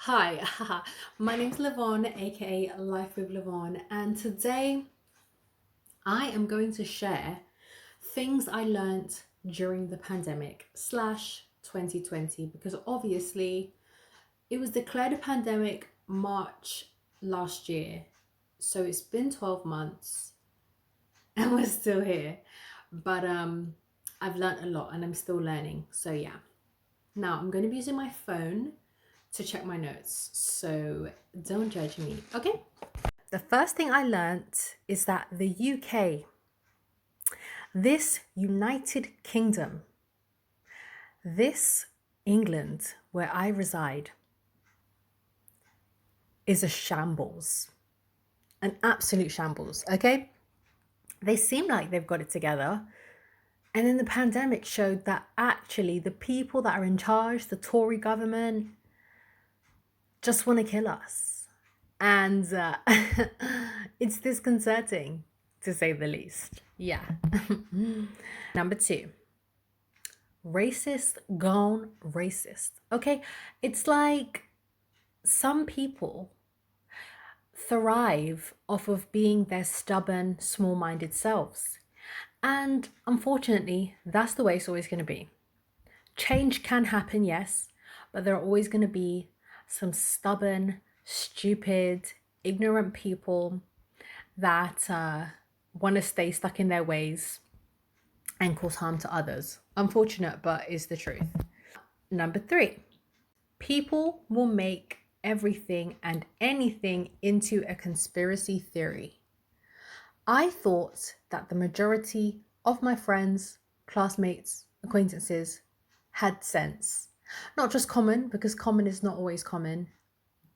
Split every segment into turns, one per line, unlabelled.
Hi, my name's Lyvonne, aka Life with Lyvonne, and today I am going to share things I learnt during the pandemic slash 2020 because obviously it was declared a pandemic March last year, so it's been 12 months and we're still here. But I've learnt a lot and I'm still learning, so yeah. Now I'm going to be using my phone to check my notes, so don't judge me, okay? The first thing I learnt is that the UK, this United Kingdom, this England where I reside, is a shambles, an absolute shambles, okay? They seem like they've got it together. And then the pandemic showed that actually the people that are in charge, the Tory government, just want to kill us. And it's disconcerting, to say the least. Yeah. Number two, racist gone racist. Okay, it's like some people thrive off of being their stubborn, small minded selves. And unfortunately, that's the way it's always going to be. Change can happen, yes, but there are always going to be some stubborn, stupid, ignorant people that want to stay stuck in their ways and cause harm to others. Unfortunate, but is the truth. Number three, people will make everything and anything into a conspiracy theory. I thought that the majority of my friends, classmates, acquaintances had sense. Not just common, because common is not always common,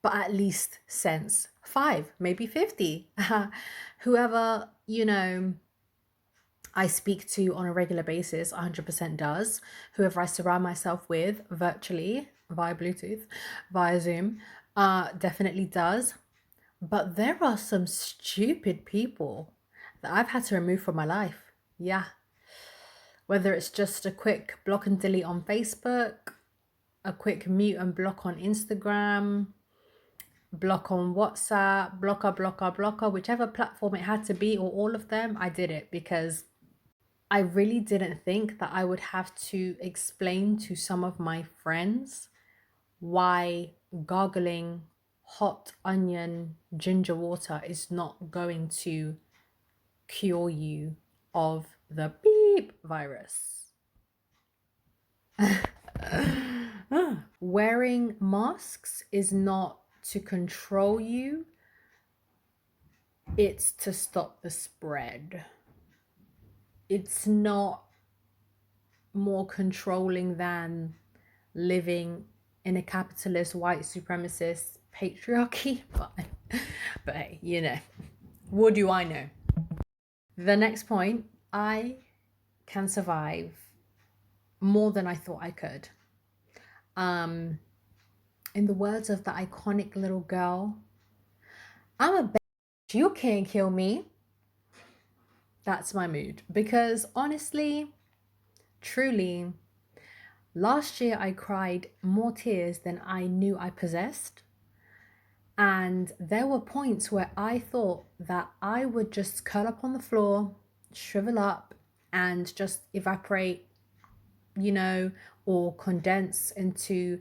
but at least sense. Five, maybe 50. Whoever, I speak to on a regular basis 100% does. Whoever I surround myself with virtually, via Bluetooth, via Zoom, definitely does. But there are some stupid people that I've had to remove from my life. Yeah. Whether it's just a quick block and delete on Facebook, a quick mute and block on Instagram, block on WhatsApp, blocker, whichever platform it had to be, or all of them, I did it because I really didn't think that I would have to explain to some of my friends why gargling hot onion ginger water is not going to cure you of the beep virus. Wearing masks is not to control you, it's to stop the spread. It's not more controlling than living in a capitalist white supremacist patriarchy. But hey, what do I know? The next point, I can survive more than I thought I could. In the words of the iconic little girl, I'm a bitch, you can't kill me. That's my mood. Because honestly, truly, last year I cried more tears than I knew I possessed. And there were points where I thought that I would just curl up on the floor, shrivel up, and just evaporate, or condense into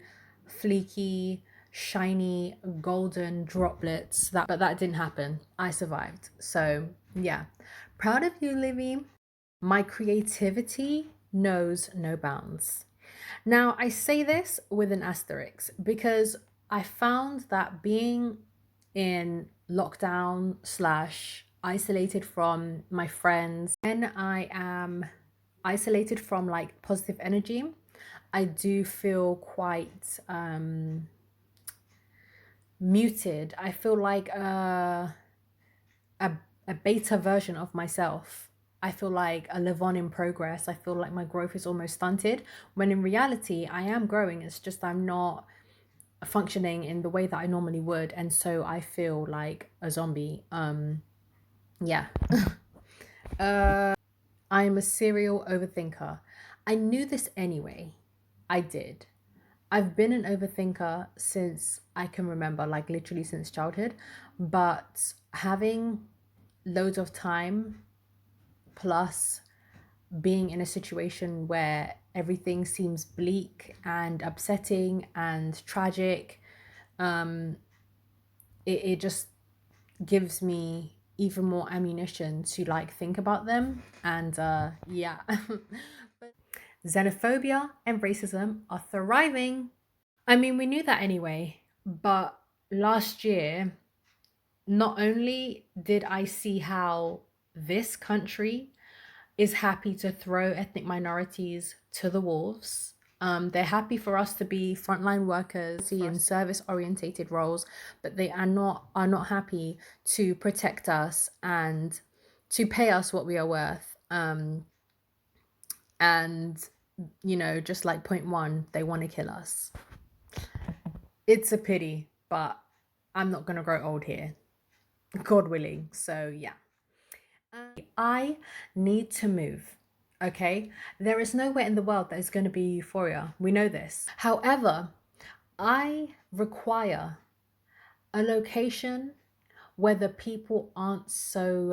fleeky, shiny, golden droplets. But that didn't happen. I survived. So yeah, proud of you, Livy. My creativity knows no bounds. Now, I say this with an asterisk because I found that being in lockdown slash isolated from my friends, when I am isolated from like positive energy, I do feel quite muted. I feel like a beta version of myself. I feel like a Lyvonne in progress. I feel like my growth is almost stunted, when in reality, I am growing. It's just I'm not functioning in the way that I normally would. And so I feel like a zombie. Yeah. I am a serial overthinker. I knew this anyway. I did. I've been an overthinker since I can remember, like literally since childhood, but having loads of time plus being in a situation where everything seems bleak and upsetting and tragic, um, it just gives me even more ammunition to like think about them. And yeah. But xenophobia and racism are thriving. I mean, we knew that anyway, but last year, not only did I see how this country is happy to throw ethnic minorities to the wolves. They're happy for us to be frontline workers in service orientated roles, but they are not happy to protect us and to pay us what we are worth. And just like point one, they want to kill us. It's a pity, but I'm not gonna grow old here, God willing. So yeah. I need to move. Okay, there is nowhere in the world that is going to be euphoria. We know this. However, I require a location where the people aren't so,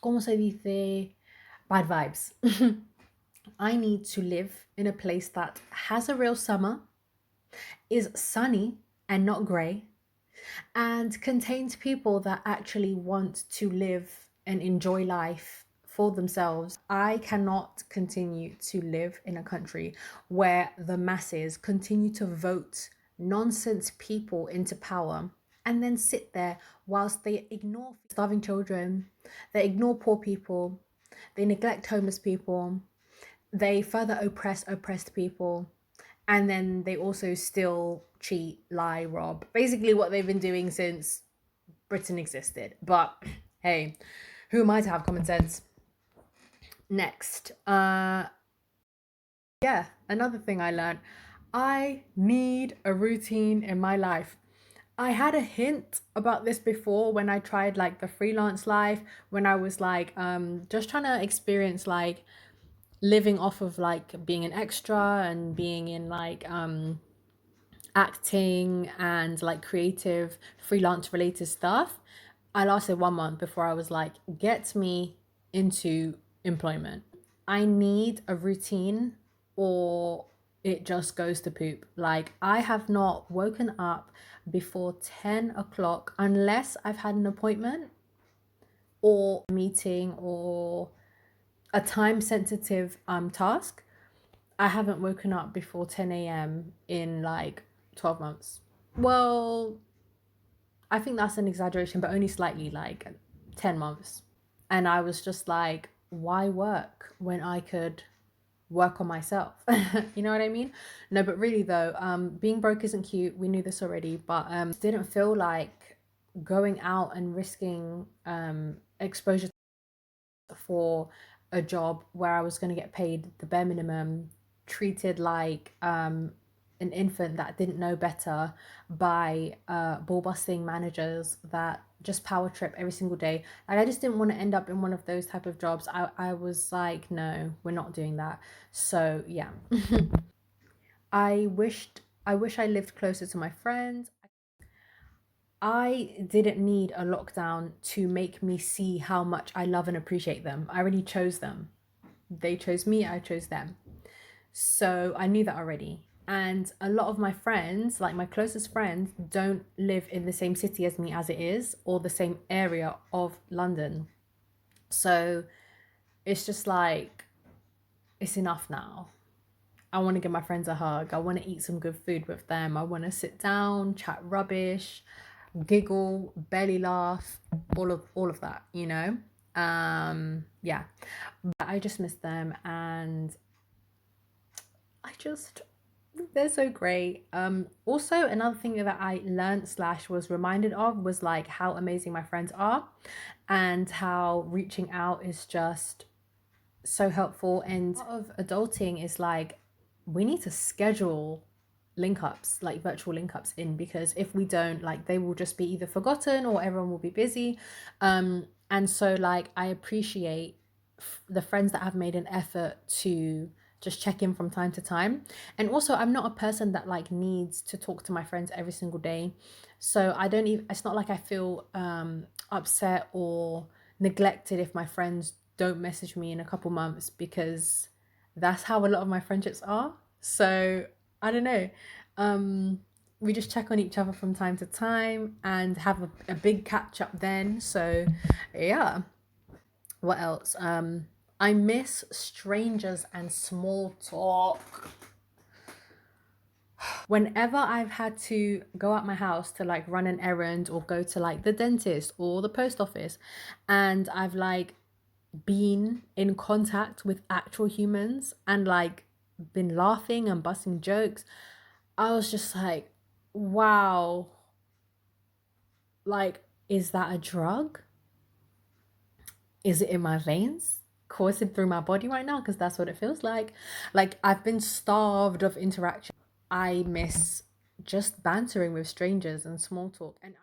como se dice, bad vibes. I need to live in a place that has a real summer, is sunny and not grey, and contains people that actually want to live and enjoy life for themselves. I cannot continue to live in a country where the masses continue to vote nonsense people into power and then sit there whilst they ignore starving children, they ignore poor people, they neglect homeless people, they further oppress oppressed people, and then they also still cheat, lie, rob. Basically, what they've been doing since Britain existed. But hey, who am I to have common sense? Next, yeah, another thing I learned, I need a routine in my life. I had a hint about this before when I tried like the freelance life, when I was like just trying to experience like living off of like being an extra and being in like acting and like creative freelance related stuff. I lasted 1 month before I was like, get me into employment. I need a routine or it just goes to poop. Like, I have not woken up before 10 o'clock unless I've had an appointment or a meeting or a time sensitive task. I haven't woken up before 10 a.m. in like 12 months. Well, I think that's an exaggeration, but only slightly, like 10 months. And I was just like, why work when I could work on myself? You know what I mean? No, but really though, being broke isn't cute. We knew this already, but didn't feel like going out and risking exposure for a job where I was going to get paid the bare minimum, treated like an infant that didn't know better by ball busting managers that just power trip every single day. Like, I just didn't want to end up in one of those type of jobs. I was like, no, we're not doing that. So yeah. I wish I lived closer to my friends. I didn't need a lockdown to make me see how much I love and appreciate them. I already chose them. They chose me, I chose them. So I knew that already. And a lot of my friends, like my closest friends, don't live in the same city as me as it is, or the same area of London. So it's just like, it's enough now. I want to give my friends a hug. I want to eat some good food with them. I want to sit down, chat rubbish, giggle, belly laugh, all of that, you know? Yeah. But I just miss them and I just they're so great. Also another thing that I learned slash was reminded of was like how amazing my friends are and how reaching out is just so helpful. And part of adulting is like we need to schedule link ups, like virtual link ups in, because if we don't, like they will just be either forgotten or everyone will be busy. And so like I appreciate the friends that have made an effort to just check in from time to time. And also, I'm not a person that like needs to talk to my friends every single day. So I don't even, it's not like I feel upset or neglected if my friends don't message me in a couple months, because that's how a lot of my friendships are. So I don't know. Um, we just check on each other from time to time and have a big catch up then. So yeah. What else? I miss strangers and small talk. Whenever I've had to go out my house to like run an errand or go to like the dentist or the post office, and I've like been in contact with actual humans and like been laughing and busting jokes, I was just like, wow, like, is that a drug? Is it in my veins? Coursing through my body right now? Because that's what it feels like. Like, I've been starved of interaction. I miss just bantering with strangers and small talk. And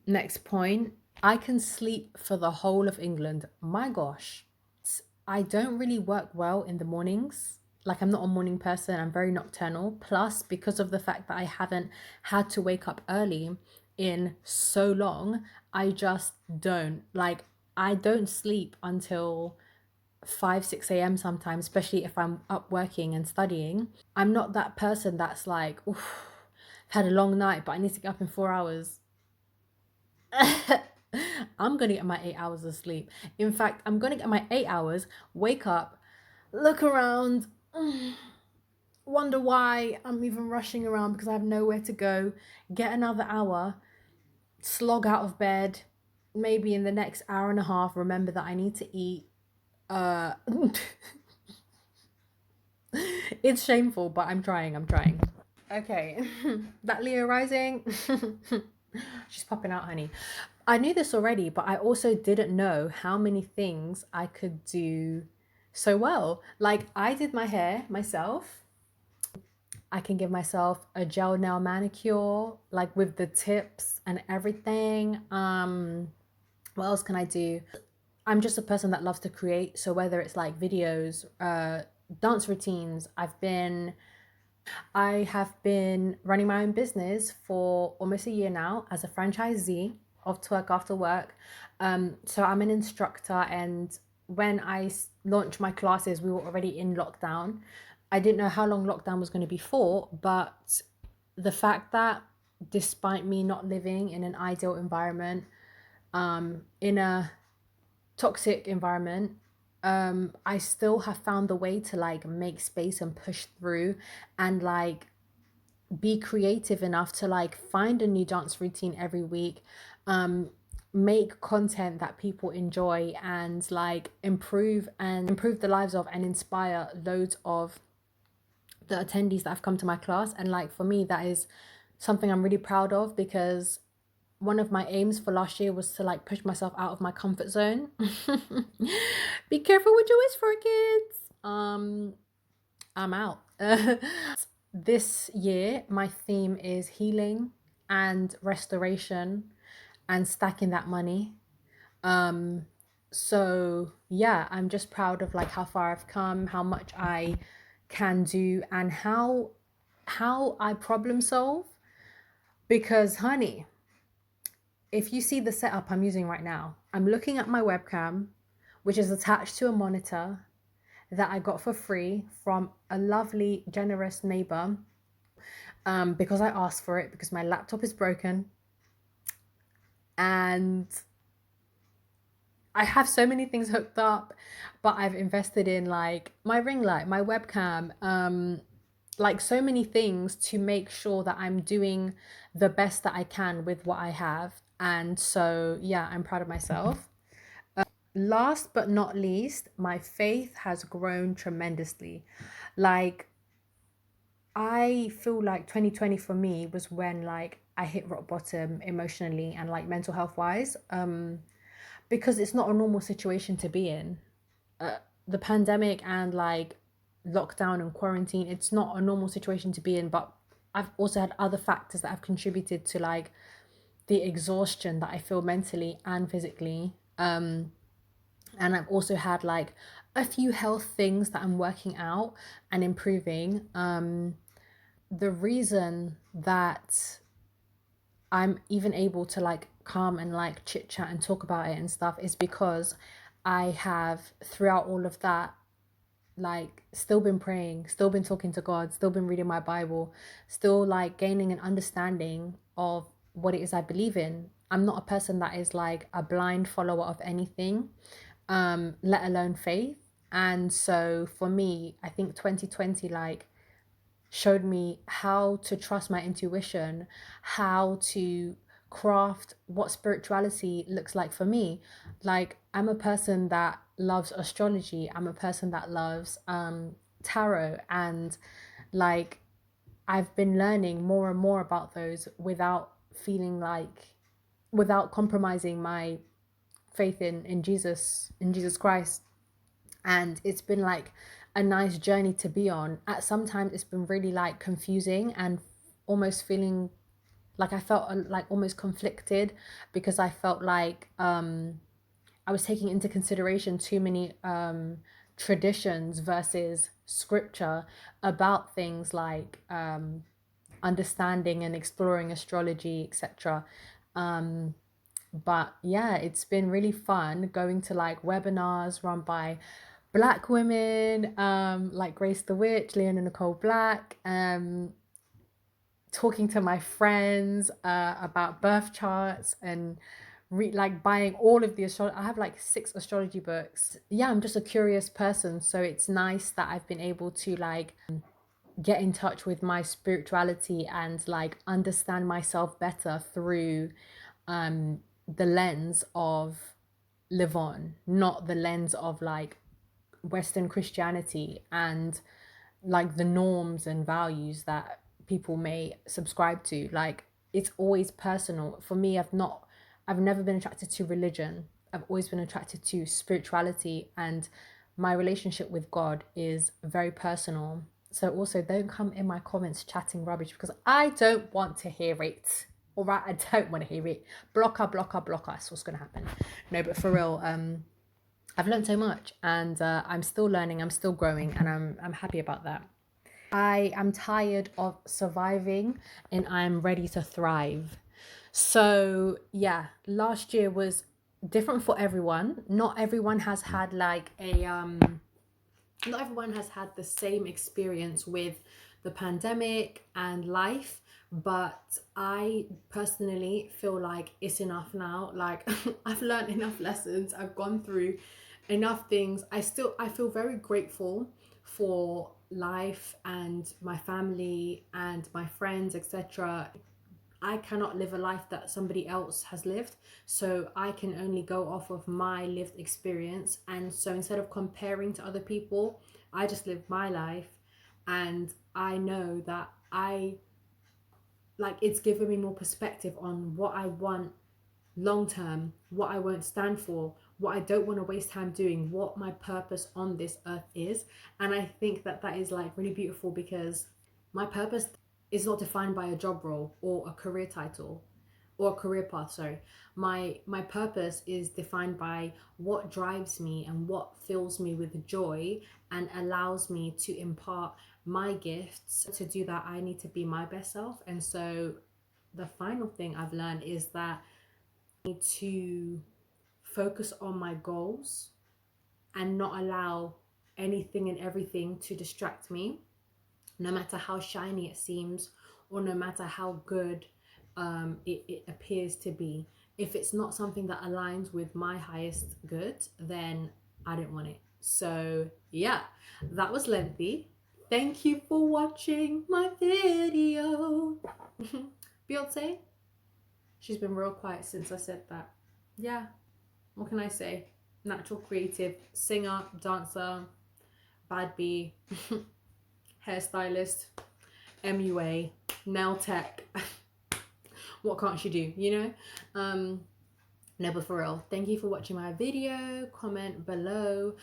next point, I can sleep for the whole of England. My gosh. I don't really work well in the mornings. Like, I'm not a morning person. I'm very nocturnal. Plus, because of the fact that I haven't had to wake up early in so long, I just don't. Like, I don't sleep until 5, 6 a.m. sometimes, especially if I'm up working and studying. I'm not that person that's like, oof, I've had a long night, but I need to get up in 4 hours. I'm gonna get my 8 hours of sleep. In fact, I'm gonna get my 8 hours, wake up, look around, wonder why I'm even rushing around because I have nowhere to go, get another hour, slog out of bed, maybe in the next hour and a half, remember that I need to eat. It's shameful, but I'm trying. Okay, that Leo rising. She's popping out, honey. I knew this already, but I also didn't know how many things I could do so well. Like, I did my hair myself. I can give myself a gel nail manicure, like with the tips and everything. What else can I do? I'm just a person that loves to create. So whether it's like videos, dance routines, I have been running my own business for almost a year now as a franchisee of Twerk After Work. So I'm an instructor, and when I launched my classes, we were already in lockdown. I didn't know how long lockdown was going to be for, but the fact that despite me not living in an ideal environment, in a toxic environment, I still have found the way to like make space and push through and like be creative enough to like find a new dance routine every week, make content that people enjoy, and like improve the lives of and inspire loads of the attendees that have come to my class. And like, for me, that is something I'm really proud of, because one of my aims for last year was to like push myself out of my comfort zone. Be careful what you wish for, kids. I'm out. This year my theme is healing and restoration and stacking that money. So yeah, I'm just proud of like how far I've come, how much I can do, and how I problem solve. Because honey, if you see the setup I'm using right now, I'm looking at my webcam, which is attached to a monitor that I got for free from a lovely, generous neighbor, because I asked for it, because my laptop is broken. And I have so many things hooked up, but I've invested in like my ring light, my webcam, like so many things to make sure that I'm doing the best that I can with what I have. And so, yeah, I'm proud of myself. Last but not least, my faith has grown tremendously. Like, I feel like 2020 for me was when like I hit rock bottom emotionally and like mental health wise, because it's not a normal situation to be in. The pandemic and like lockdown and quarantine, it's not a normal situation to be in, but I've also had other factors that have contributed to like the exhaustion that I feel mentally and physically. And I've also had like a few health things that I'm working out and improving. The reason that I'm even able to like come and like chit chat and talk about it and stuff is because I have throughout all of that like still been praying, still been talking to God, still been reading my Bible, still like gaining an understanding of what it is I believe in. I'm not a person that is like a blind follower of anything, let alone faith. And so for me, I think 2020 like showed me how to trust my intuition, how to craft what spirituality looks like for me. Like, I'm a person that loves astrology, I'm a person that loves tarot, and like, I've been learning more and more about those without feeling like, without compromising my faith in Jesus Christ. And it's been like a nice journey to be on. At some times it's been really like confusing and almost feeling like I felt like almost conflicted, because I felt like I was taking into consideration too many traditions versus scripture about things like understanding and exploring astrology, etc. But yeah, it's been really fun going to like webinars run by Black women, like Grace the Witch, Leon and Nicole Black, talking to my friends about birth charts, and like buying all of the astrology. I have like 6 astrology books. Yeah, I'm just a curious person, so it's nice that I've been able to like get in touch with my spirituality and like understand myself better through the lens of Lyvonne, not the lens of like Western Christianity and like the norms and values that people may subscribe to. Like, it's always personal. For me, I've never been attracted to religion. I've always been attracted to spirituality, and my relationship with God is very personal. So also don't come in my comments chatting rubbish, because I don't want to hear it. All right, I don't want to hear it. Blocker, blocker, blocker. That's what's gonna happen. No, but for real, I've learned so much, and I'm still learning, I'm still growing, and I'm happy about that. I am tired of surviving and I'm ready to thrive. So, yeah, last year was different for everyone. Not everyone has had like not everyone has had the same experience with the pandemic and life, but I personally feel like it's enough now. Like, I've learned enough lessons, I've gone through enough things. I feel very grateful for life and my family and my friends, etc. I cannot live a life that somebody else has lived, so I can only go off of my lived experience. And so instead of comparing to other people, I just live my life, and I know that it's given me more perspective on what I want long term, what I won't stand for, what I don't want to waste time doing, what my purpose on this earth is. And I think that that is like really beautiful, because my purpose is not defined by a job role or a career title or a career path. Sorry, my purpose is defined by what drives me and what fills me with joy and allows me to impart my gifts. To do that, I need to be my best self. And so the final thing I've learned is that I need to focus on my goals and not allow anything and everything to distract me, no matter how shiny it seems or no matter how good it appears to be. If it's not something that aligns with my highest good, then I don't want it. So yeah, that was lengthy. Thank you for watching my video. Beyonce, she's been real quiet since I said that. Yeah, what can I say? Natural creative, singer, dancer, bad bee, hairstylist, MUA, nail tech. What can't she do, you know? No, but for real, thank you for watching my video. Comment below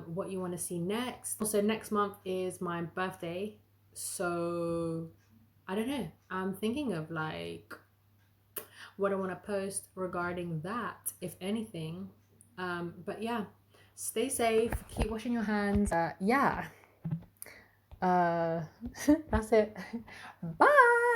what you want to see next. Also, next month is my birthday, so I don't know, I'm thinking of like what I want to post regarding that, if anything. But yeah, Stay safe, keep washing your hands. Yeah. That's it. Bye.